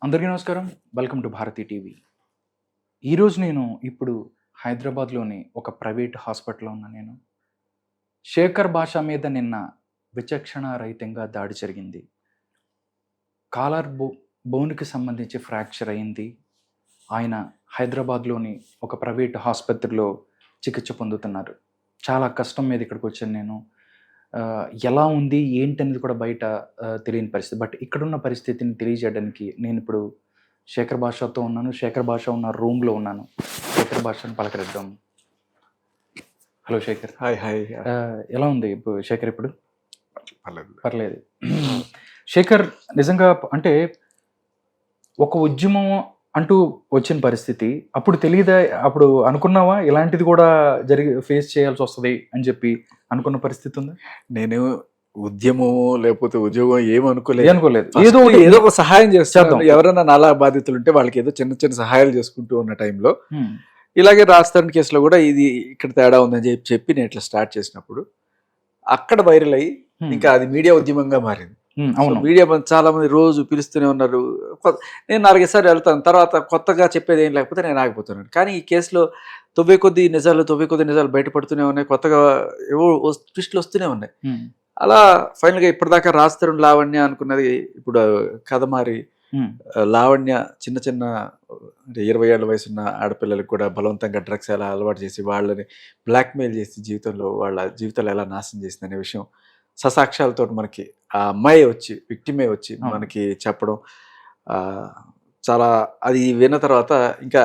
అందరికీ నమస్కారం. Welcome to Bharathi TV. ఈరోజు నేను ఇప్పుడు హైదరాబాద్‌లోని ఒక ప్రైవేట్ హాస్పిటల్‌లో ఉన్నా నేను. శేఖర్ భాష మీద నిన్న విచక్షణారహితంగా దాడి జరిగింది. కాలర్ బోన్‌కి సంబంధించి ఫ్రాక్చర్ అయింది. ఆయన హైదరాబాద్‌లోని ఒక ప్రైవేట్ ఆసుపత్రిలో చికిత్స పొందుతున్నారు. చాలా కష్టం మీద ఇక్కడికొచ్చాను నేను. ఎలా ఉంది ఏంటనేది కూడా బయట తెలియని పరిస్థితి. బట్ ఇక్కడున్న పరిస్థితిని తెలియజేయడానికి నేనిప్పుడు శేఖర్ భాషతో ఉన్నాను. శేఖర్ భాష ఉన్న రూమ్‌లో ఉన్నాను. శేఖర్ భాషని పలకరిద్దాం. హలో శేఖర్. Hi hi. ఎలా ఉంది శేఖర్ ఇప్పుడు? పర్లేదు. పర్లేదు. శేఖర్ నిజంగా అంటే ఒక ఉద్యమం అంటూ వచ్చిన పరిస్థితి అప్పుడు తెలీదా? అప్పుడు అనుకున్నావా ఇలాంటిది కూడా ఫేస్ చేయాల్సి వస్తది అని చెప్పి అనుకున్న పరిస్థితి ఉందా? నేను ఉద్యమం లేకపోతే ఉద్యోగం అనుకోలేదు. ఏదో ఒక సహాయం చేస్తాను. ఎవరైనా నాలా బాధితులు ఉంటే వాళ్ళకి ఏదో చిన్న చిన్న సహాయాలు చేసుకుంటూ ఉన్న టైంలో ఇలాగే రాజస్థాన్ కేసులో కూడా ఇది ఇక్కడ తేడా ఉందని చెప్పి నేను ఇట్లా స్టార్ట్ చేసినప్పుడు అక్కడ వైరల్ అయ్యి ఇంకా అది మీడియా ఉద్యమంగా మారింది. మీడియా చాలా మంది రోజు పిలుస్తూనే ఉన్నారు. నేను 4-5 సార్లు వెళ్తాను. తర్వాత కొత్తగా చెప్పేది ఏం లేకపోతే నేను ఆగిపోతున్నాను. కానీ ఈ కేసులో తొవ్వే కొద్ది నిజాలు బయటపడుతూనే ఉన్నాయి. కొత్తగా ఏవో ట్విస్టులు వస్తూనే ఉన్నాయి. అలా ఫైనల్గా ఇప్పటిదాకా రాజతరుణ్ లావణ్య అనుకున్నది ఇప్పుడు కథ మారి లావణ్య చిన్న చిన్న అంటే 20 ఏళ్ల వయసున్న ఆడపిల్లలకు కూడా బలవంతంగా డ్రగ్స్ ఎలా అలవాటు చేసి వాళ్ళని బ్లాక్మెయిల్ చేసి వాళ్ళ జీవితాలు ఎలా నాశనం చేసింది అనే విషయం ససాక్ష్యాలతో మనకి ఆ అమ్మాయి విక్టిమే వచ్చి మనకి చెప్పడం చాలా అది విన్న తర్వాత ఇంకా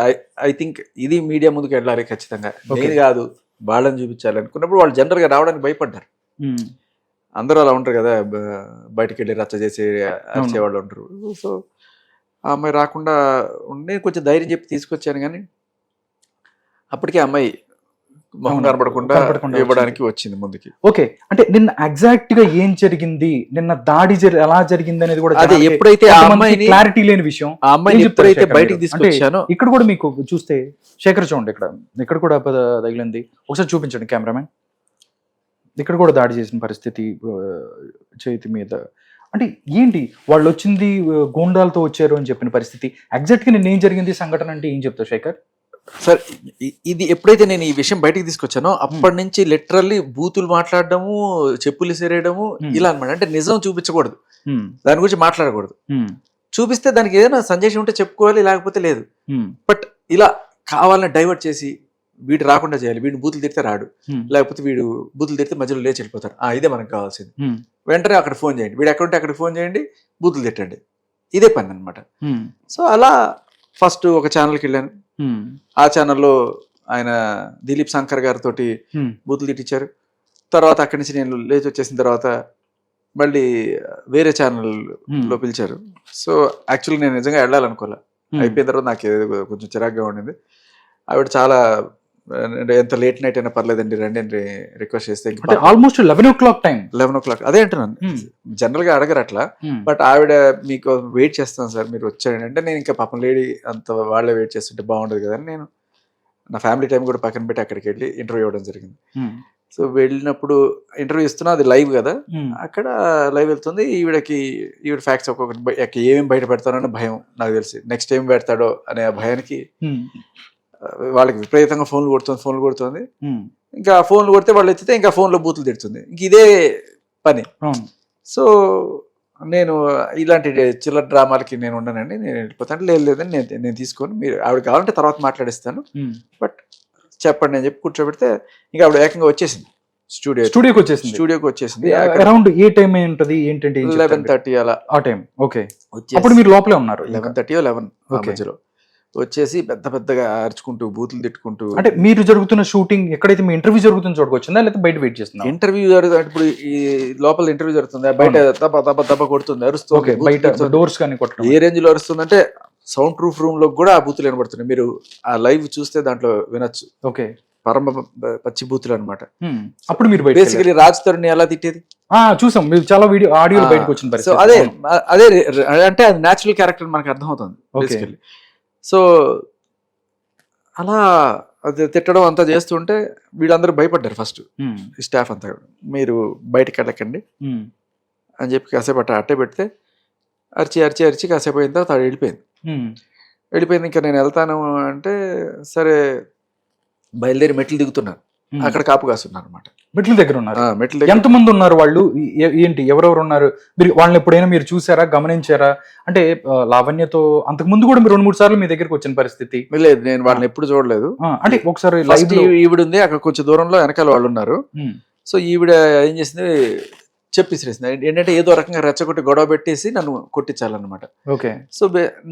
ఐ థింక్ ఇది మీడియా ముందుకు వెళ్ళాలి ఖచ్చితంగా. నేను కాదు వాళ్ళని చూపించాలి అనుకున్నప్పుడు వాళ్ళు జనరల్గా రావడానికి భయపడ్డారు. అందరూ అలా ఉంటారు కదా, బయటకు వెళ్ళి రచ్చ చేసి అరిచేవాళ్ళు ఉంటారు. సో ఆ అమ్మాయి రాకుండా నేను కొంచెం ధైర్యం చెప్పి తీసుకొచ్చాను. కానీ అప్పటికే అమ్మాయి మొహం కనపడకుండా ఇవ్వడానికి వచ్చింది ముందుకి. ఓకే, అంటే నిన్న ఎగ్జాక్ట్ గా ఏం జరిగింది, నిన్న దాడి ఎలా జరిగింది అనేది కూడా అదే ఎప్పుడైతే ఆ అమ్మాయిని క్లారిటీ లేని విషయం ఆ అమ్మాయిని ఎప్పుడైతే బయటికి తీసుకొచ్చానో ఇక్కడ కూడా మీకు చూస్తే శేఖర్ చూడండి ఇక్కడ కూడా తగిలింది. ఒకసారి చూపించండి కెమెరామెన్. ఇక్కడ కూడా దాడి చేసిన పరిస్థితి చేతి మీద. అంటే ఏంటి వాళ్ళు వచ్చింది గూండాలతో వచ్చారు అని చెప్పిన పరిస్థితి. ఎగ్జాక్ట్ గా నిన్న ఏం జరిగింది సంఘటన అంటే ఏం చెప్తావు శేఖర్? సార్ ఇది ఎప్పుడైతే నేను ఈ విషయం బయటికి తీసుకొచ్చానో అప్పటి నుంచి లిటరల్లీ బూతులు మాట్లాడడము, చెప్పులు సేరేయడము ఇలా అనమాట. అంటే నిజం చూపించకూడదు, దాని గురించి మాట్లాడకూడదు. చూపిస్తే దానికి ఏదైనా సందేశం ఉంటే చెప్పుకోవాలి, లేకపోతే లేదు. బట్ ఇలా కావాలని డైవర్ట్ చేసి వీడు రాకుండా చేయాలి. వీడిని బూతులు తిడితే రాడు, లేకపోతే వీడు బూతులు తిడితే మధ్యలో లేచి వెళ్ళిపోతారు. ఇదే మనకు కావాల్సింది. వెంటనే అక్కడ ఫోన్ చేయండి, వీడు ఎక్కడుంటే అక్కడ ఫోన్ చేయండి, బూతులు తిట్టండి. ఇదే పని అనమాట. సో అలా ఫస్ట్ ఒక ఛానల్కి వెళ్ళాను. ఆ ఛానల్లో ఆయన దిలీప్ శంకర్ గారితో బూతులు తిట్టించారు. తర్వాత అక్కడి నుంచి నేను లేచి వచ్చేసిన తర్వాత మళ్ళీ వేరే ఛానల్లో పిలిచారు. సో యాక్చువల్లీ నేను నిజంగా వెళ్ళాలనుకోలే. అయిపోయిన తర్వాత నాకు కొంచెం చిరాగ్గా ఉండింది. ఆవిడ చాలా ఎంత లేట్ నైట్ అయినా పర్లేదండి రండి అని రిక్వెస్ట్ చేస్తే ఆల్మోస్ట్ 11 o'clock టైం. 11 o'clock అదే అంటున్నాను. జనరల్ గా అడగరు అట్లా. బట్ ఆవిడ మీకు వెయిట్ చేస్తాను సార్ మీరు వచ్చాయండి అంటే నేను ఇంకా పాపం లేడీ అంత వాళ్ళే వెయిట్ చేస్తుంటే బాగుండదు కదా అని నేను నా ఫ్యామిలీ టైం కూడా పక్కన పెట్టి అక్కడికి వెళ్ళి ఇంటర్వ్యూ ఇవ్వడం జరిగింది. సో వెళ్ళినప్పుడు ఇంటర్వ్యూ ఇస్తున్నా, అది లైవ్ కదా, అక్కడ లైవ్ వెళ్తుంది. ఈవిడ ఫ్యాక్ట్స్ ఒక్కొక్కటి ఏమేమి బయట పెడతానో భయం నాకు తెలిసి, నెక్స్ట్ ఏం పెడతాడో అనే ఆ భయానికి వాళ్ళకి విపరీతంగా ఫోన్లు కొడుతుంది. ఇంకా ఫోన్లు కొడితే వాళ్ళు ఎత్తితే ఇంకా ఫోన్లో బూతులు తిడుతుంది. ఇంక ఇదే పని. సో నేను ఇలాంటి చిల్లర డ్రామాలకి నేను ఉండనండి, నేను వెళ్ళిపోతాను. లేదని నేను తీసుకొని మీరు ఆవిడ కావాలంటే తర్వాత మాట్లాడిస్తాను, బట్ చెప్పండి అని చెప్పి కూర్చోబెడితే ఇంకా ఆవిడ ఏకంగా వచ్చేసింది స్టూడియోకి వచ్చేసింది. అరౌండ్ ఏ టైం ఉంటుంది ఏంటంటే 11:30 అలా ఆ టైం. ఓకే, అప్పుడు మీరు లోపలే ఉన్నారు. 11:30 11 మధ్యలో వచ్చేసి పెద్దగా అరుచుకుంటూ బూతులు తిట్టుకుంటూ. అంటే మీరు జరుగుతున్న షూటింగ్ ఎక్కడైతే మీ ఇంటర్వ్యూ జరుగుతుందో చోటుకు వచ్చిందా, లేకపోతే బయట వెయిట్ చేస్తున్నా? ఇంటర్వ్యూ జరుగుతుంది. ఇప్పుడు ఈ లోపల ఇంటర్వ్యూ జరుగుతుంది, బయట దెబ్బ కొడుతుంది, అరుస్తుంది. బయట డోర్స్ కానీ కొట్టడం ఏ రేంజ్ లో అరుస్తుందంటే సౌండ్ ప్రూఫ్ రూమ్ లో కూడా ఆ బూతులు వినబడుతున్నాయి. మీరు ఆ లైవ్ చూస్తే దాంట్లో వినొచ్చు. ఓకే, పరమ పచ్చి బూతులు అనమాట. అప్పుడు మీరు బేసికలీ రాజ్ తరుణ్ ఎలా తిట్టేది చూసాం, మీరు చాలా ఆడియో బయటకు వచ్చిన. సో అదే అంటే అది న్యాచురల్ క్యారెక్టర్ మనకు అర్థమవుతుంది బేసికలీ. సో అలా అది తిట్టడం అంతా చేస్తుంటే వీళ్ళందరూ భయపడ్డారు ఫస్ట్, స్టాఫ్ అంతా. మీరు బయటకు వెళ్ళకండి అని చెప్పి కాసేపు అట్టే పెడితే అరిచి కాసేపు అయిన తర్వాత ఆవిడ వెళ్ళిపోయింది. ఇంకా నేను వెళ్తాను అంటే సరే బయలుదేరి మెట్లు దిగుతున్నాను. అక్కడ కాపు కాస్తున్నాను అనమాట. మెట్ల దగ్గర ఉన్నారు. మెట్ల దగ్గర ఎంతమంది ఉన్నారు వాళ్ళు? ఏంటి, ఎవరెవరు ఉన్నారు? మీరు వాళ్ళని ఎప్పుడైనా మీరు చూసారా, గమనించారా? అంటే లావణ్యతో అంతకు ముందు కూడా మీరు 2-3 సార్లు మీ దగ్గరికి వచ్చిన పరిస్థితి లేదు. నేను వాళ్ళని ఎప్పుడు చూడలేదు. అంటే ఒకసారి ఈవిడ ఉంది అక్కడ కొంచెం దూరంలో, వెనకాల వాళ్ళు ఉన్నారు. సో ఈవిడ ఏం చేసింది, చెప్పేసేసింది ఏంటంటే ఏదో రకంగా రెచ్చగొట్టి గొడవ పెట్టేసి నన్ను కొట్టించాలన్నమాట. ఓకే. సో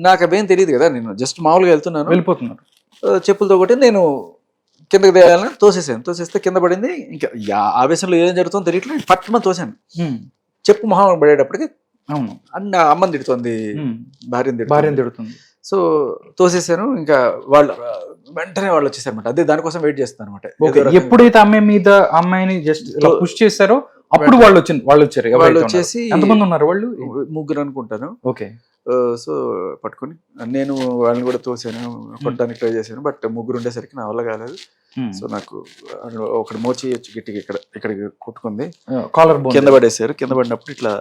నాకు అవేం తెలియదు కదా, నేను జస్ట్ మామూలుగా వెళ్తున్నాను, వెళ్ళిపోతున్నారు. చెప్పులతో కొట్టి నేను కిందకి దిగాలని తోసేస్తే కింద పడింది. ఇంకా ఆవేశంలో ఏం జరుగుతుందో తెలియట్లేదు, పట్టుమని తోసాను. చెప్పు మొహం పడేటప్పటికి అవును అన్న అమ్మని తిడుతుంది, భార్యని తిడుతుంది. సో తోసేసాను. ఇంకా వాళ్ళు వెంటనే వాళ్ళు వచ్చేసారు అనమాట. అదే దానికోసం వెయిట్ చేస్తాను అనమాట. ఎప్పుడైతే అమ్మాయిని జస్ట్ పుష్ చేశారో అప్పుడు వాళ్ళు వచ్చారు. వాళ్ళు వచ్చేసి ఎంతమంది ఉన్నారు వాళ్ళు? 3 అనుకుంటాను. ఓకే. సో పట్టుకొని నేను వాళ్ళని కూడా తోసాను, కొట్టడానికి ట్రై చేశాను. బట్ 3 ఉండేసరికి నా వల్ల కాలేదు. సో నాకు ఒకటి మోచి గట్టిగా ఇక్కడ కొట్టుకుంది, కాలర్ కింద పడేసారు. కింద పడినప్పుడు ఇట్లా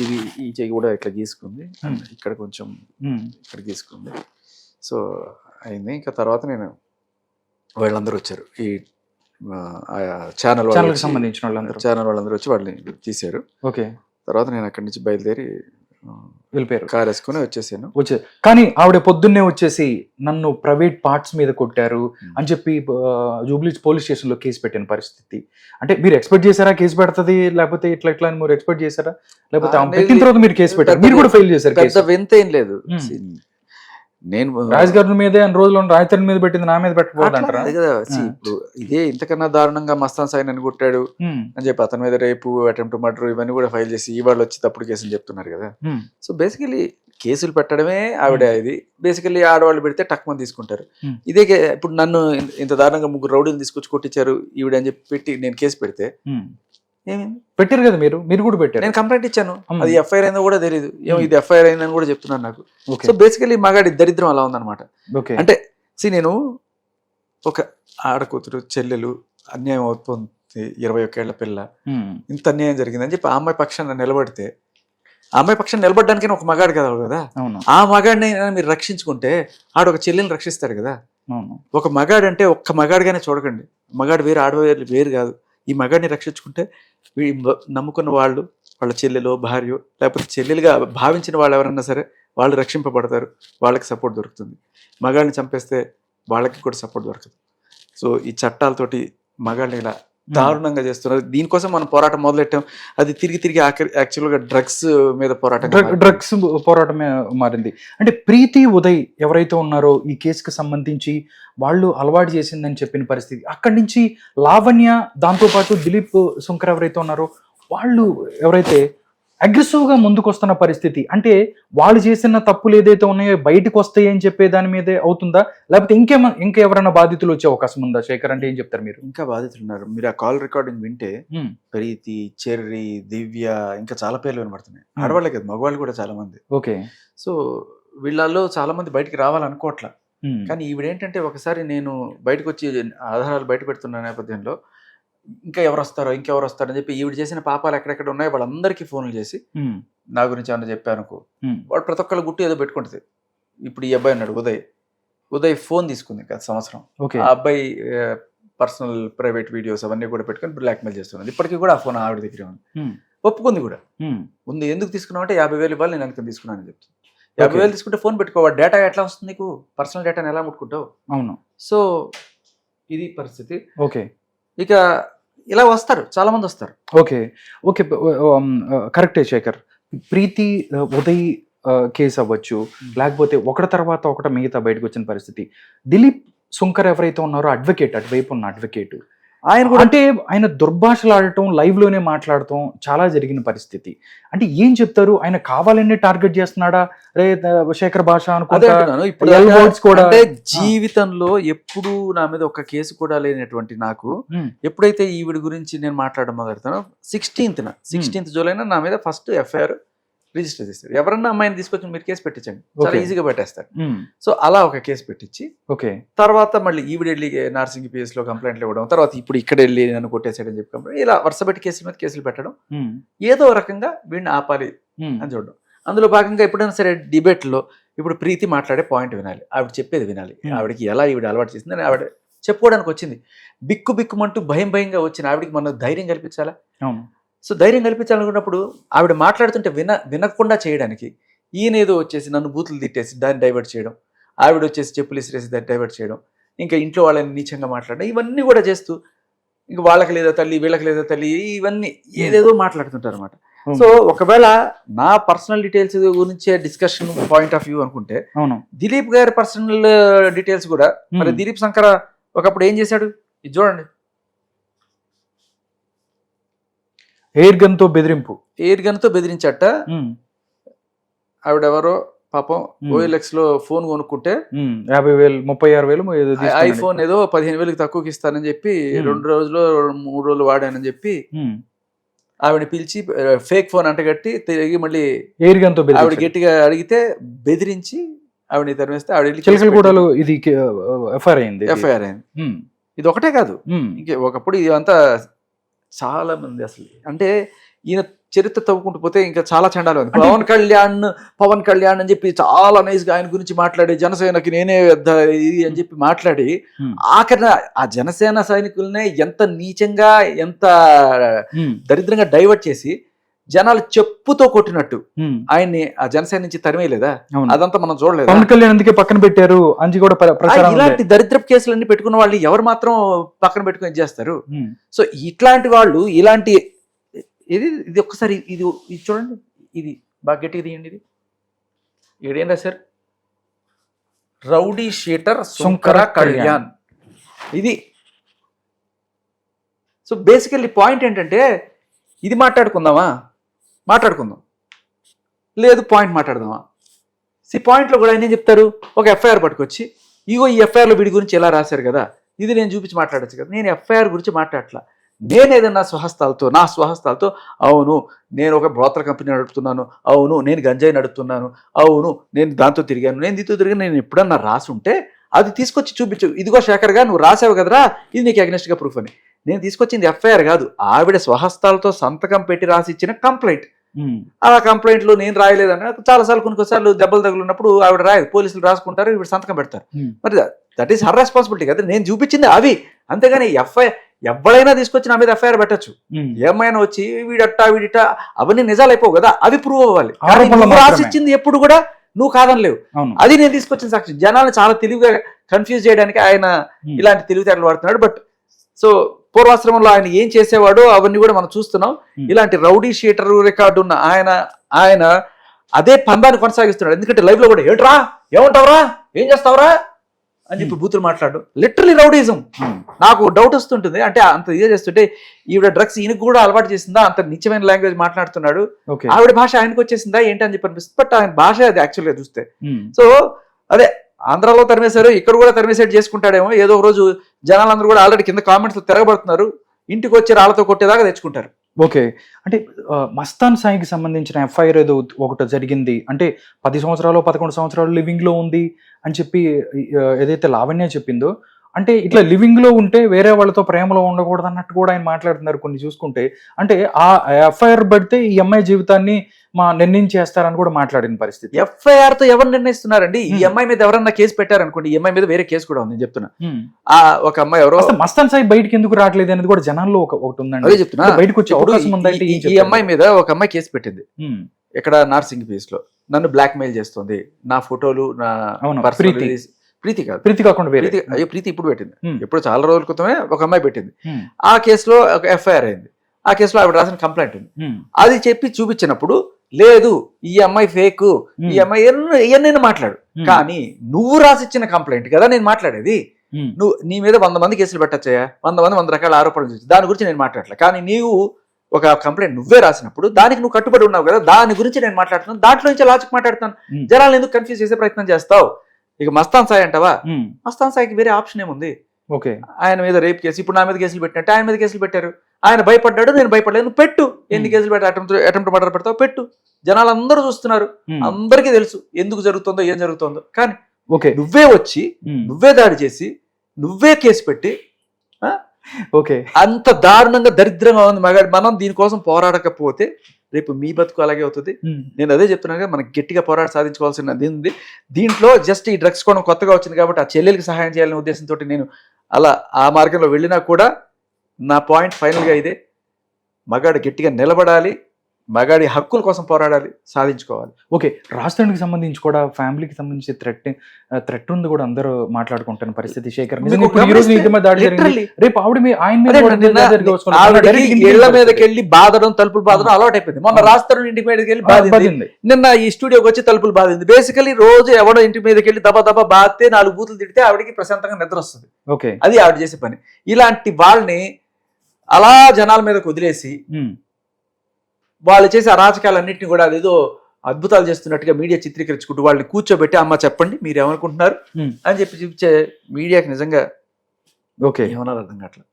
ఇది ఈ చెయ్యి కూడా ఇట్లా గీసుకుంది, ఇక్కడ కొంచెం ఇక్కడ గీసుకుంది. సో అయింది. ఇంకా తర్వాత నేను వాళ్ళందరూ వచ్చారు, ఈ ఛానల్ సంబంధించిన వాళ్ళందరూ వచ్చి వాళ్ళని తీశారు. ఓకే. తర్వాత నేను అక్కడి నుంచి బయలుదేరి వెళ్ళిపోయారు, కార్ వేసుకుని వచ్చేసాను. కానీ ఆవిడ పొద్దున్నే వచ్చేసి నన్ను ప్రైవేట్ పార్ట్స్ మీద కొట్టారు అని చెప్పి జూబ్లీ పోలీస్ స్టేషన్ లో కేసు పెట్టిన పరిస్థితి. అంటే మీరు ఎక్స్పెక్ట్ చేశారా కేసు పెడుతుంది, లేకపోతే ఇట్లా అని మీరు ఎక్స్పెక్ట్ చేశారా? లేకపోతే పెట్టిన తర్వాత మీరు కేసు పెట్టారు, మీరు కూడా ఫెయిల్ చేశారు. పెద్ద వింత ఏం లేదు. నేను రాజ్ గారి మీదే అన్ని రోజులు రాజధాని మీద పెట్టింది, నా మీద పెట్టకూడదు అంటారా? ఇప్పుడు ఇదే ఇంతకన్నా దారుణంగా మస్తాన్ సాయి నన్ను కొట్టాడు అని చెప్పి అతని మీద రేపు, అటెంప్ట్ మర్డర్ ఇవన్నీ కూడా ఫైల్ చేసి ఇవాళ వచ్చి తప్పుడు కేసులు చెప్తున్నారు కదా. సో బేసికలీ కేసులు పెట్టడమే ఆవిడ. ఇది బేసికలీ ఆడవాళ్ళు పెడితే టక్మని తీసుకుంటారు. ఇదే ఇప్పుడు నన్ను ఇంత దారుణంగా 3 రౌడీలు తీసుకొచ్చి కొట్టించారు ఈవిడ అని చెప్పి పెట్టి నేను కేసు పెడితే ఏమైంది? పెట్టారు కదా మీరు కూడా పెట్టారు. నేను కంప్లైంట్ ఇచ్చాను, అది ఎఫ్ఐఆర్ అయిందో కూడా తెలియదు. ఏమో ఇది ఎఫ్ఐఆర్ అయిందని కూడా చెప్తున్నాను నాకు. సో బేసికలీ మగాడి దరిద్రం అలా ఉందన్నమాట. అంటే నేను ఒక ఆడకూతురు చెల్లెలు అన్యాయం అవుతుంది, 21 ఏళ్ల పిల్ల, ఇంత అన్యాయం జరిగిందని చెప్పి ఆ అమ్మాయి పక్షాన్ని నిలబడితే, ఆ అమ్మాయి పక్షాన్ని నిలబడడానికి ఒక మగాడు కదా. ఆ మగాడిని మీరు రక్షించుకుంటే ఆడొక చెల్లెని రక్షిస్తారు కదా. ఒక మగాడు అంటే ఒక్క మగాడిగానే చూడకండి, మగాడు వేరు ఆడవారు వేరు కాదు. ఈ మగాడిని రక్షించుకుంటే నమ్ముకున్న వాళ్ళు, వాళ్ళ చెల్లెలో భార్యో లేకపోతే చెల్లెలుగా భావించిన వాళ్ళు ఎవరన్నా సరే వాళ్ళు రక్షింపబడతారు, వాళ్ళకి సపోర్ట్ దొరుకుతుంది. మగాడిని చంపేస్తే వాళ్ళకి కూడా సపోర్ట్ దొరకదు. సో ఈ చట్టాలతోటి మగాడిని ఇలా దారుణంగా చేస్తున్నారు. దీనికోసం మనం పోరాటం మొదలెట్టాం. అది తిరిగి యాక్చువల్గా డ్రగ్స్ మీద డ్రగ్స్ పోరాటమే మారింది. అంటే ప్రీతి ఉదయ్ ఎవరైతే ఉన్నారో ఈ కేసుకి సంబంధించి వాళ్ళు అలవాటు చేసిందని చెప్పిన పరిస్థితి, అక్కడి నుంచి లావణ్య, దాంతోపాటు దిలీప్ శంకర్ ఎవరైతే ఉన్నారో వాళ్ళు ఎవరైతే అగ్రెసివ్ గా ముందుకు వస్తున్న పరిస్థితి, అంటే వాళ్ళు చేసిన తప్పులు ఏదైతే ఉన్నాయో బయటకు వస్తాయి అని చెప్పే దాని మీదే అవుతుందా, లేకపోతే ఇంకెవరైనా బాధితులు వచ్చే అవకాశం ఉందా? శేఖర్, అంటే ఏం చెప్తారు మీరు? ఇంకా బాధితులు ఉన్నారు. మీరు ఆ కాల్ రికార్డింగ్ వింటే ప్రీతి, చెర్రీ, దివ్య, ఇంకా చాలా పేర్లు వినబడుతున్నాయి. ఆడవాళ్ళే కదా, మగవాళ్ళు కూడా చాలా మంది. ఓకే. సో వీళ్ళల్లో చాలా మంది బయటికి రావాలనుకోవట్లా. కానీ ఈవిడేంటంటే ఒకసారి నేను బయటకు వచ్చి ఆధారాలు బయట పెడుతున్న నేపథ్యంలో ఇంకెవరు వస్తారని చెప్పి ఈవిడ చేసిన పాపాలు ఎక్కడెక్కడ ఉన్నాయో వాళ్ళందరికీ ఫోన్లు చేసి నా గురించి ఏమన్నా చెప్పానుకో, వాడు ప్రతి ఒక్కళ్ళ గుట్టు ఏదో పెట్టుకుంటుంది. ఇప్పుడు ఈ అబ్బాయి ఉన్నాడు ఉదయ్ ఫోన్ తీసుకుంది గత సంవత్సరం. ఆ అబ్బాయి పర్సనల్ ప్రైవేట్ వీడియోస్ అవన్నీ కూడా పెట్టుకుని బ్లాక్మెయిల్ చేస్తున్నది. ఇప్పటికీ కూడా ఆ ఫోన్ ఆవిడ దగ్గర ఉంది, ఒప్పుకుంది కూడా ఉంది. ఎందుకు తీసుకున్నావు అంటే 50,000 ఇవ్వాలి, నేను అందుకని తీసుకున్నానని చెప్తుంది. 50,000 తీసుకుంటే ఫోన్ పెట్టుకోవాలి, డేటా ఎట్లా వస్తుంది నీకు, పర్సనల్ డేటాని ఎలా ముట్టుకుంటావు? అవును. సో ఇది పరిస్థితి. ఓకే. ఇక ఇలా వస్తారు, చాలా మంది వస్తారు. ఓకే. కరెక్టే శేఖర్. ప్రీతి ఉదయ్ కేసు అవ్వచ్చు, లేకపోతే ఒకటి తర్వాత ఒకటి మిగతా బయటకు వచ్చిన పరిస్థితి. దిలీప్ శంకర్ ఎవరైతే ఉన్నారో అడ్వకేట్, అటువైపు ఉన్న అడ్వకేట్, ఆయన కూడా అంటే ఆయన దుర్భాషలు ఆడటం, లైవ్ లోనే మాట్లాడటం చాలా జరిగిన పరిస్థితి. అంటే ఏం చెప్తారు? ఆయన కావాలనే టార్గెట్ చేస్తున్నాడా? శేఖర్ భాష అనుకుంటాను. అంటే జీవితంలో ఎప్పుడు నా మీద ఒక కేసు కూడా లేనటువంటి నాకు ఎప్పుడైతే ఈవిడ గురించి నేను మాట్లాడడం మొదలెడతానో 16th జూలైన నా మీద ఫస్ట్ ఎఫ్ఐఆర్ రిజిస్టర్ చేస్తారు. ఎవరన్నా అమ్మాయిని తీసుకొచ్చి మీరు కేసు పెట్టించండి, చాలా ఈజీగా పెట్టేస్తారు. సో అలా ఒక కేసు పెట్టించి తర్వాత మళ్ళీ ఈవిడ వెళ్ళి నార్సింగ్ పిఎస్ లో కంప్లైంట్లు ఇవ్వడం, తర్వాత ఇప్పుడు ఇక్కడ వెళ్ళి నన్ను కొట్టేసాడని చెప్పి కంప్లైంట్, ఇలా వరుస పెట్టి కేసుల మీద కేసులు పెట్టడం, ఏదో రకంగా వీడిని ఆపాలి అని చూడడం. అందులో భాగంగా ఎప్పుడైనా సరే డిబేట్లో ఇప్పుడు ప్రీతి మాట్లాడే పాయింట్ వినాలి, ఆవిడ చెప్పేది వినాలి, ఆవిడకి ఎలా ఈవిడ అలవాటు చేసిందని ఆవిడ చెప్పుకోవడానికి వచ్చింది. బిక్కుమంటూ భయంగా వచ్చిన ఆవిడకి మనం ధైర్యం కల్పించాలా? సో ధైర్యం కల్పించాలనుకున్నప్పుడు ఆవిడ మాట్లాడుతుంటే వినకుండా చేయడానికి ఈయన ఏదో వచ్చేసి నన్ను బూతులు తిట్టేసి దాన్ని డైవర్ట్ చేయడం, ఆవిడ వచ్చేసి చెప్పులు ఇసిరేసి దాన్ని డైవర్ట్ చేయడం, ఇంకా ఇంట్లో వాళ్ళని నీచంగా మాట్లాడడం, ఇవన్నీ కూడా చేస్తూ ఇంకా వాళ్ళకి లేదా తల్లి వీళ్ళకి లేదా తల్లి ఇవన్నీ ఏదేదో మాట్లాడుతుంటారు అనమాట. సో ఒకవేళ నా పర్సనల్ డీటెయిల్స్ గురించే డిస్కషన్ పాయింట్ ఆఫ్ వ్యూ అనుకుంటే దిలీప్ గారి పర్సనల్ డీటెయిల్స్ కూడా మరి దిలీప్ శంకర ఒకప్పుడు ఏం చేశాడు ఇది చూడండి. ఎయిర్ గన్ తో బెదిరించట. ఆవిడెవరో పాపం OLX లో ఫోన్ కొనుక్కుంటే 50,000 36,000 ఐఫోన్ ఏదో 15,000 తక్కువకి ఇస్తానని చెప్పి 2 రోజులు 3 రోజులు వాడానని చెప్పి ఆవిడ పిలిచి ఫేక్ ఫోన్ అంటగట్టి తిరిగి మళ్ళీ ఎయిర్ గన్ తో ఆవిడ గట్టిగా అడిగితే బెదిరించి ఆవిడని తరిమేస్తే ఆవిడ ఇది ఎఫ్ఐఆర్ అయింది. ఇది ఒకటే కాదు, ఇంకే ఒకప్పుడు ఇదంతా చాలా మంది అసలు అంటే ఈయన చరిత్ర తవ్వుకుంటూ పోతే ఇంకా చాలా చండాలు ఉంది. పవన్ కళ్యాణ్ అని చెప్పి చాలా నైస్ గా ఆయన గురించి మాట్లాడి జనసేనకి నేనే ఇది అని చెప్పి మాట్లాడి ఆఖరిన ఆ జనసేన సైనికులనే ఎంత నీచంగా ఎంత దరిద్రంగా డైవర్ట్ చేసి జనాలు చెప్పుతో కొట్టినట్టు ఆయన్ని ఆ జనసేన నుంచి తరిమేయలేదా? అదంతా మనం చూడలేదు. పవన్ కళ్యాణ్ అందుకే పక్కన పెట్టారు అని కూడా ఇలాంటి దరిద్రపు కేసులన్నీ పెట్టుకున్న వాళ్ళు ఎవరు మాత్రం పక్కన పెట్టుకుని చేస్తారు? సో ఇట్లాంటి వాళ్ళు ఇలాంటి ఇది ఒక్కసారి ఇది చూడండి, ఇది బాగా గట్టిగా తీయండి. ఇది ఇదేం రాశారు? Rowdy sheeter Shankara Kalyan. ఇది సో బేసికల్లీ పాయింట్ ఏంటంటే ఇది మాట్లాడుకుందాం, లేదు పాయింట్ మాట్లాడదామా? పాయింట్లో కూడా ఆయన ఏం చెప్తారు, ఒక ఎఫ్ఐఆర్ పట్టుకొచ్చి ఇగో ఈ ఎఫ్ఐఆర్లో వీడి గురించి ఎలా రాశారు కదా, ఇది నేను చూపించి మాట్లాడచ్చు కదా. నేను ఎఫ్ఐఆర్ గురించి మాట్లాడట్లా, నేను ఏదన్నా నా స్వహస్తాలతో అవును నేను ఒక బ్రోతర్ కంపెనీ నడుపుతున్నాను, అవును నేను గంజాయి నడుపుతున్నాను, అవును నేను దాంతో తిరిగాను, నేను ఎప్పుడన్నా రాసుంటే అది తీసుకొచ్చి చూపించు, ఇదిగో శేఖర్గా నువ్వు రాసావు కదరా, ఇది నీకు అగ్నెస్ట్గా ప్రూఫ్ అని. నేను తీసుకొచ్చింది ఎఫ్ఐఆర్ కాదు, ఆవిడ స్వహస్తాలతో సంతకం పెట్టి రాసి ఇచ్చిన కంప్లైంట్. ఆ కంప్లైంట్లో నేను రాయలేదన్న చాలాసార్లు కొన్నిసార్లు దెబ్బలు తగులున్నప్పుడు ఆవిడ రాయదు, పోలీసులు రాసుకుంటారు, ఇవి సంతకం పెడతారు. మరి దట్ ఈస్ హర్ రెస్పాన్సిబిలిటీ కదా. నేను చూపించింది అవి, అంతేగాని ఎవరైనా తీసుకొచ్చి నా మీద ఎఫ్ఐఆర్ పెట్టచ్చు. ఏమైనా వచ్చి వీడిట అవన్నీ నిజాలు అయిపోవు కదా, అవి ప్రూవ్ అవ్వాలి. రాసిచ్చింది ఎప్పుడు కూడా నువ్వు కాదనలేవు, అది నేను తీసుకొచ్చిన సాక్షి. జనాలను చాలా తెలివిగా కన్ఫ్యూజ్ చేయడానికి ఆయన ఇలాంటి తెలివితేటలు వాడుతున్నాడు. బట్ సో పూర్వాశ్రమంలో ఆయన ఏం చేసేవాడో అవన్నీ కూడా మనం చూస్తున్నాం. ఇలాంటి రౌడీ షీటర్ రికార్డు ఉన్న ఆయన అదే పందాన్ని కొనసాగిస్తున్నాడు. ఎందుకంటే లైవ్ లో కూడా ఏంట్రా, ఏమంటావురా, ఏం చేస్తావురా అని చెప్పి బూతులు మాట్లాడు, లిటరలీ రౌడీజం. నాకు డౌట్ వస్తుంటుంది, అంటే అంత ఇదే చేస్తుంటే ఈవిడ డ్రగ్స్ ఈయనకు కూడా అలవాటు చేసిందా, అంత నిత్యమైన లాంగ్వేజ్ మాట్లాడుతున్నాడు, ఆవిడ భాష ఆయనకు వచ్చేసిందా ఏంటి అని చెప్పి అనిపిస్తుంది. బట్ ఆయన భాష అది యాక్చువల్గా చూస్తే. సో అదే ఆంధ్రాలో తరిమేశారు, ఇక్కడ కూడా తరిమేసేట్ చేసుకుంటాడేమో. ఏదో ఒక రోజు జనాలందరూ కూడా ఆల్రెడీ కింద కామెంట్స్ తిరగబడుతున్నారు, ఇంటికి వచ్చి రాళ్లతో కొట్టేదాకా తెచ్చుకుంటారు. ఓకే, అంటే మస్తాన్ సాయికి సంబంధించిన ఎఫ్ఐఆర్ ఏదో ఒకటి జరిగింది, అంటే 10 సంవత్సరాలు 11 సంవత్సరాలు లివింగ్ లో ఉంది అని చెప్పి ఏదైతే లావణ్య చెప్పిందో, అంటే ఇట్లా లివింగ్ లో ఉంటే వేరే వాళ్ళతో ప్రేమలో ఉండకూడదు అన్నట్టు కూడా ఆయన మాట్లాడుతున్నారు కొన్ని చూసుకుంటే. అంటే ఆ ఎఫ్ఐఆర్ పడితే ఈ అమ్మాయి జీవితాన్ని నిర్ణయించేస్తారని కూడా మాట్లాడిన పరిస్థితి. ఎఫ్ఐఆర్ తో ఎవరు నిర్ణయిస్తున్నారండి? ఈ అమ్మాయి మీద ఎవరన్నా కేసు పెట్టారనుకోండి, ఈ అమ్మాయి మీద వేరే కేసు కూడా ఉంది. నేను చెప్తున్నా, ఆ ఒక అమ్మాయి ఎవరో మస్తాన్ సాయి బయటకి ఎందుకు రావట్లేదు అనేది కూడా జనాల్లో ఒకటి ఉందండి. అదే చెప్తున్నా, బయటకు వచ్చే అవకాశం ఉందంటే ఈ అమ్మాయి మీద ఒక అమ్మాయి కేసు పెట్టింది ఇక్కడ నార్సింగ్ పీస్ లో. నన్ను బ్లాక్ మెయిల్ చేస్తుంది, నా ఫోటోలు, నా ప్రీతి కాదు, ప్రీతి కాకుండా ప్రీతి ఇప్పుడు పెట్టింది, ఇప్పుడు చాలా రోజుల క్రితమే ఒక అమ్మాయి పెట్టింది. ఆ కేసులో ఒక ఎఫ్ఐఆర్ అయింది, ఆ కేసులో ఆవిడ రాసిన కంప్లైంట్ ఉంది. అది చెప్పి చూపించినప్పుడు లేదు ఈ అమ్మాయి ఫేక్, ఈ అమ్మాయి ఎన్నైనా మాట్లాడు, కానీ నువ్వు రాసిచ్చిన కంప్లైంట్ కదా నేను మాట్లాడేది. నువ్వు నీ మీద 100 మంది కేసులు పెట్టచ్చా, 100 మంది 100 రకాల ఆరోపణలు చేసి దాని గురించి నేను మాట్లాడలే. కానీ నీవు ఒక కంప్లైంట్ నువ్వే రాసినప్పుడు దానికి నువ్వు కట్టుబడి ఉన్నావు కదా, దాని గురించి నేను మాట్లాడుతున్నాను, దాంట్లో నుంచి లాజిక్ మాట్లాడుతాను. జనాలను ఎందుకు కన్ఫ్యూజ్ చేసే ప్రయత్నం చేస్తావు? ఇక మస్తాన్ సాయి అంటావా, మస్తాన్ సాయికి వేరే ఆప్షన్ ఏముంది? ఓకే, ఆయన మీద రేప్ కేసు, ఇప్పుడు నా మీద కేసులు పెట్టినట్టు ఆయన మీద కేసులు పెట్టారు. ఆయన భయపడ్డాడు, నేను భయపడలేదు. నువ్వు పెట్టు, ఎన్ని కేసులు పెట్టి అటెంప్ట్ మర్డర్ పెడతావు పెట్టు, జనాలు అందరూ చూస్తున్నారు, అందరికీ తెలుసు ఎందుకు జరుగుతుందో ఏం జరుగుతుందో. కానీ నువ్వే వచ్చి నువ్వే దాడి చేసి నువ్వే కేసు పెట్టి ఓకే అంత దారుణంగా దరిద్రంగా ఉంది మగాడి. మనం దీనికోసం పోరాడకపోతే రేపు మీ బతుకు అలాగే అవుతుంది. నేను అదే చెప్తున్నాను కదా, మనకి గట్టిగా పోరాట సాధించుకోవాల్సినది ఉంది. దీంట్లో జస్ట్ ఈ డ్రగ్స్ కూడా కొత్తగా వచ్చింది కాబట్టి ఆ చెల్లెలకి సహాయం చేయాలనే ఉద్దేశంతో నేను అలా ఆ మార్గంలో వెళ్ళినా కూడా నా పాయింట్ ఫైనల్గా ఇదే, మగాడు గట్టిగా నిలబడాలి, మగాడి హక్కుల కోసం పోరాడాలి, సాధించుకోవాలి. ఓకే, రాష్ట్రానికి సంబంధించి కూడా ఫ్యామిలీకి సంబంధించి థ్రెట్ ఉంది కూడా అందరూ మాట్లాడుకుంటున్న పరిస్థితి. శేఖర్ నిజంగా ఇప్పుడు ఈ రోజు ఇంటి మీద దాడి జరిగింది, రేపు ఆవిడ ఆయన మీద కూడా ఇళ్ల మీదకి వెళ్ళి బాధడం, తలుపులు బాధడం అలవాటు అయిపోయింది. మొన్న రాష్ట్రం ఇంటి మీదకి వెళ్ళి బాధింది, నిన్న ఈ స్టూడియోకి వచ్చి తలుపులు బాధింది. బేసికలీ రోజు ఎవడో ఇంటి మీదకి వెళ్ళి దబా దబా బాధితే 4 బూతులు తిడితే ఆవిడకి ప్రశాంతంగా నిద్ర వస్తుంది. ఓకే, అది ఆవిడ చేసే పని. ఇలాంటి వాళ్ళని అలా జనాల మీదకి వదిలేసి వాళ్ళు చేసే అరాచకాలన్నింటినీ కూడా అదేదో అద్భుతాలు చేస్తున్నట్టుగా మీడియా చిత్రీకరించుకుంటూ వాళ్ళని కూర్చోబెట్టి అమ్మ చెప్పండి మీరు ఏమనుకుంటున్నారు అని చెప్పి చూపించే మీడియాకి నిజంగా ఓకే ఏమన్నా అర్థం కావట్లేదు.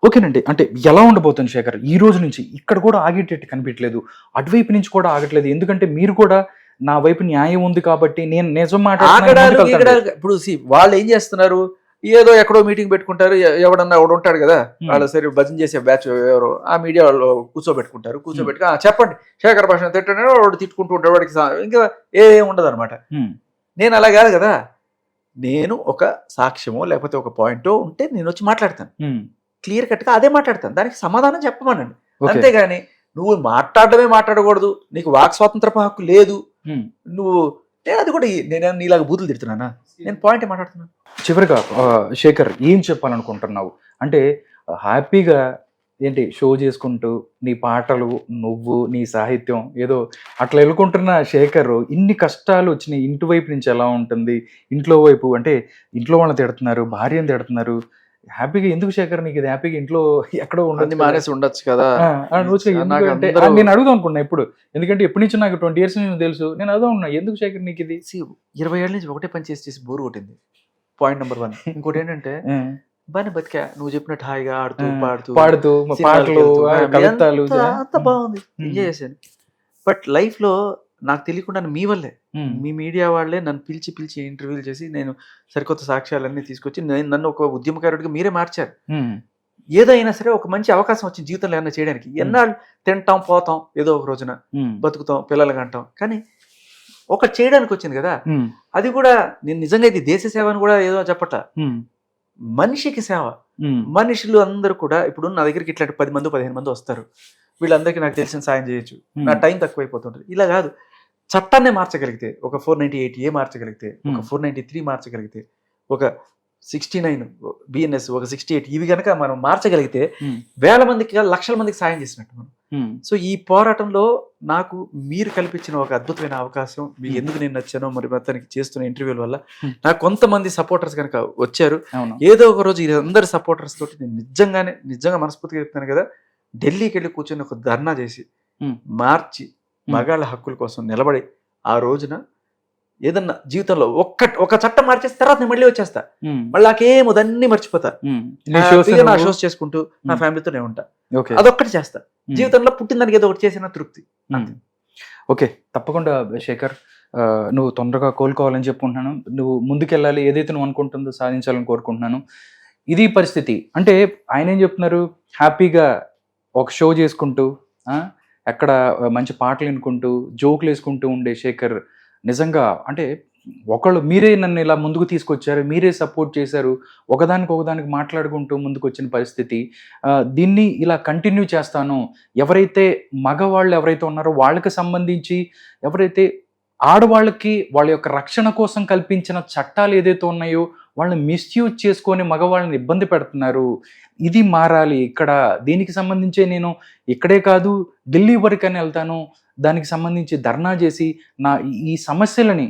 ఓకేనండి, అంటే ఎలా ఉండబోతుంది శేఖర్ ఈ రోజు నుంచి? ఇక్కడ కూడా ఆగేటట్టు కనిపించలేదు, అటువైపు నుంచి కూడా ఆగట్లేదు. ఎందుకంటే మీరు కూడా నా వైపు న్యాయం ఉంది కాబట్టి నేను నిజం మాట్లాడాలి. ఇప్పుడు వాళ్ళు ఏం చేస్తున్నారు, ఏదో ఎక్కడో మీటింగ్ పెట్టుకుంటారు, ఎవడన్నా ఎవడు ఉంటాడు కదా వాళ్ళు సరే భజన చేసే బ్యాచ్ ఎవరో ఆ మీడియా వాళ్ళు కూర్చోబెట్టుకుంటారు. కూర్చోబెట్టుకు చెప్పండి శేఖర్ భాష తిట్టాడు, వాడు తిట్టుకుంటూ ఉంటాడు, వాడికి ఇంకా ఏం ఉండదు అనమాట. నేను అలా కాదు కదా, నేను ఒక సాక్ష్యమో లేకపోతే ఒక పాయింటో ఉంటే నేను వచ్చి మాట్లాడతాను, క్లియర్ కట్గా అదే మాట్లాడతాను, దానికి సమాధానం చెప్పమనండి. అంతేగాని నువ్వు మాట్లాడడమే మాట్లాడకూడదు, నీకు వాక్ స్వాతంత్రపు హక్కు లేదు, నువ్వు నేను అది కూడా నేను నీలాగా బూతులు తిడుతున్నానా? నేను పాయింట్ మాట్లాడుతున్నాను. చివరిగా శేఖర్ ఏం చెప్పాలనుకుంటున్నావు? అంటే హ్యాపీగా ఏంటి షో చేసుకుంటూ నీ పాటలు, నువ్వు, నీ సాహిత్యం ఏదో అట్లా వెళ్ళుకుంటున్న శేఖర్ ఇన్ని కష్టాలు వచ్చినాయి. ఇంటి వైపు నుంచి ఎలా ఉంటుంది, ఇంట్లో వైపు అంటే ఇంట్లో వాళ్ళని తిడుతున్నారు, భార్యను తిడుతున్నారు, హ్యాపీగా ఎందుకు శేఖర్ నీకు ఇది హ్యాపీగా ఇంట్లో ఎక్కడో ఉండదు, మానేసి ఉండొచ్చు కదా? నేను అడుగుదాం అనుకున్నా ఇప్పుడు, ఎందుకంటే ఎప్పటి నుంచి నాకు 20 years నుంచి తెలుసు, నేను అడుగుదాం ఉన్నా ఎందుకు శేఖర్ నీకు ఇది? 20 ఏళ్ళ నుంచి ఒకటే పని చేసి బోర్ కొట్టింది, పాయింట్ నెంబర్ 1. ఇంకోటి ఏంటంటే బాగా బతికా, నువ్వు చెప్పినట్టు హాయిగా ఆడుతూ పాడుతూ పాటలు కవితలు అంత బాగుంది, ఎంజాయ్ చేశాను. బట్ లైఫ్ లో నాకు తెలియకుండా మీ వల్లే, మీ మీడియా వాళ్ళే నన్ను పిలిచి ఇంటర్వ్యూలు చేసి నేను సరికొత్త సాక్ష్యాలన్నీ తీసుకొచ్చి నన్ను ఒక ఉద్యమకారుడిగా మీరే మార్చారు. ఏదైనా సరే ఒక మంచి అవకాశం వచ్చింది జీవితంలో ఏమైనా చేయడానికి. ఎన్నాళ్ళు తింటాం పోతాం, ఏదో ఒక రోజున బతుకుతాం, పిల్లలు కంటాం, కానీ ఒకటి చేయడానికి వచ్చింది కదా. అది కూడా నేను నిజంగా ఇది దేశ సేవ అని కూడా ఏదో చెప్పట్ల, మనిషికి సేవ. మనుషులు అందరూ కూడా ఇప్పుడు నా దగ్గరికి ఇట్లాంటి 10 మంది 15 మంది వస్తారు, వీళ్ళందరికీ నాకు తెలిసిన సాయం చేయొచ్చు, నా టైం తక్కువైపోతుంటుంది. ఇలా కాదు, చట్టాన్నే మార్చగలిగితే, ఒక 498A మార్చగలిగితే, ఒక 493 మార్చగలిగితే, ఒక 69 BNS, ఒక 68 ఇవి కనుక మనం మార్చగలిగితే వేల మందికి లక్షల మందికి సాయం చేసినట్టు మనం. సో ఈ పోరాటంలో నాకు మీరు కల్పించిన ఒక అద్భుతమైన అవకాశం, మీకు ఎందుకు నేను నచ్చానో మరి మొత్తానికి చేస్తున్న ఇంటర్వ్యూల వల్ల నాకు కొంతమంది సపోర్టర్స్ కనుక వచ్చారు. ఏదో ఒక రోజు అందరి సపోర్టర్స్ తోటి నేను నిజంగా మనస్ఫూర్తిగా చెప్తాను కదా, ఢిల్లీకి వెళ్ళి కూర్చొని ఒక ధర్నా చేసి మార్చి మగాళ్ళ హక్కుల కోసం నిలబడి ఆ రోజున ఏదన్నా జీవితంలో ఒక చట్టం మార్చేసిన తర్వాత నేను మళ్ళీ వచ్చేస్తా, మళ్ళీ నాకేమో దాన్ని మర్చిపోతా, నా షోస్ చేసుకుంటూ నా ఫ్యామిలీతోనే ఉంటా, అదొక్కటి చేస్తా. జీవితంలో పుట్టిన దానికి ఏదో ఒకటి చేసిన తృప్తి. ఓకే, తప్పకుండా శేఖర్, నువ్వు తొందరగా కోలుకోవాలని చెప్పుకుంటున్నాను. నువ్వు ముందుకెళ్ళాలి, ఏదైతే నువ్వు అనుకుంటుందో సాధించాలని కోరుకుంటున్నాను. ఇది పరిస్థితి. అంటే ఆయన ఏం చెప్తున్నారు, హ్యాపీగా ఒక షో చేసుకుంటూ ఎక్కడ మంచి పాటలు వినుకుంటూ జోకులు వేసుకుంటూ ఉండే శేఖర్ నిజంగా అంటే ఒకళ్ళు మీరే నన్ను ఇలా ముందుకు తీసుకొచ్చారు, మీరే సపోర్ట్ చేశారు, ఒకదానికి మాట్లాడుకుంటూ ముందుకు వచ్చిన పరిస్థితి. దీన్ని ఇలా కంటిన్యూ చేస్తాను. ఎవరైతే మగవాళ్ళు ఎవరైతే ఉన్నారో వాళ్ళకి సంబంధించి, ఎవరైతే ఆడవాళ్ళకి వాళ్ళ యొక్క రక్షణ కోసం కల్పించిన చట్టాలు ఏదైతే ఉన్నాయో వాళ్ళని మిస్యూజ్ చేసుకొని మగవాళ్ళని ఇబ్బంది పెడుతున్నారు, ఇది మారాలి. ఇక్కడ దీనికి సంబంధించి నేను ఇక్కడే కాదు ఢిల్లీ వరకు అని వెళ్తాను, దానికి సంబంధించి ధర్నా చేసి నా ఈ సమస్యలని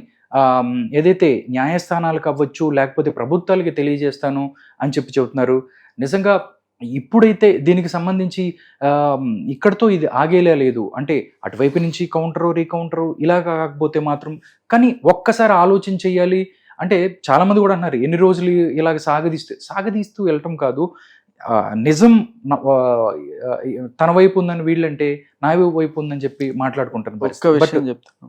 ఏదైతే న్యాయస్థానాలకు అవ్వచ్చు లేకపోతే ప్రభుత్వాలకి తెలియజేస్తాను అని చెప్తున్నారు. నిజంగా ఇప్పుడైతే దీనికి సంబంధించి ఇక్కడతో ఇది ఆగేలా లేదు. అంటే అటువైపు నుంచి రీకౌంటరు ఇలా కాకపోతే మాత్రం, కానీ ఒక్కసారి ఆలోచన చెయ్యాలి. అంటే చాలామంది కూడా అన్నారు ఎన్ని రోజులు ఇలాగ సాగదీస్తూ వెళ్ళటం కాదు, నిజం తన వైపు ఉందని వీళ్ళంటే నా వైపు ఉందని చెప్పి మాట్లాడుకుంటాను. ఒక్క విషయం చెప్తాను,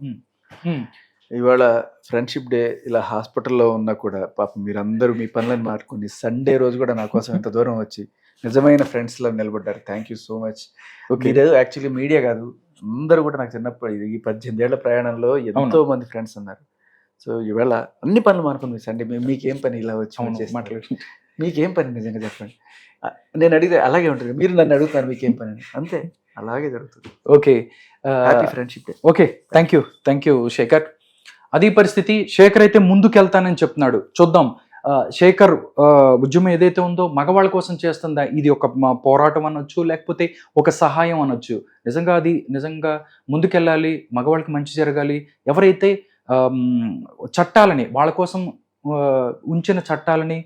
ఇవాళ ఫ్రెండ్షిప్ డే ఇలా హాస్పిటల్లో ఉన్నా కూడా పాపం మీరందరూ మీ పనులను మార్చుకుని సండే రోజు కూడా నా కోసం ఇంత దూరం వచ్చి నిజమైన ఫ్రెండ్స్ లా నిలబడ్డారు. Thank you so much. మీరు యాక్చువల్లీ మీడియా కాదు, అందరూ కూడా నాకు చిన్నప్పుడు ఈ 18 ఏళ్ల ప్రయాణంలో ఎంతో మంది ఫ్రెండ్స్ ఉన్నారు. సో ఈవేళ అన్ని పనులు మానుకుని సండే మీకేం పని ఇలా వచ్చి మాట్లాడు. మీకేం పని నిజంగా చెప్పండి. నేను అడిగితే అలాగే ఉంటుంది. మీరు నన్ను అడుగుతారు మీకేం పని అని. అంతే అలాగే జరుగుతుంది. Okay. Happy friendship. Okay, thank you Shekhar. అది పరిస్థితి. శేఖర్ అయితే ముందుకెళ్తానని చెప్తున్నాడు. చూద్దాం శేఖర్ ఉద్యమం ఏదైతే ఉందో మగవాళ్ళ కోసం చేస్తుందా, ఇది ఒక పోరాటం అనొచ్చు, లేకపోతే ఒక సహాయం అనొచ్చు. నిజంగా ముందుకెళ్ళాలి, మగవాళ్ళకి మంచి జరగాలి. ఎవరైతే చట్టాలని వాళ్ళ కోసం ఉంచిన చట్టాలని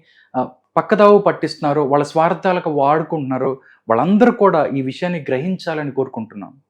పక్కదావు పట్టిస్తున్నారో, వాళ్ళ స్వార్థాలకు వాడుకుంటున్నారో వాళ్ళందరూ కూడా ఈ విషయాన్ని గ్రహించాలని కోరుకుంటున్నాం.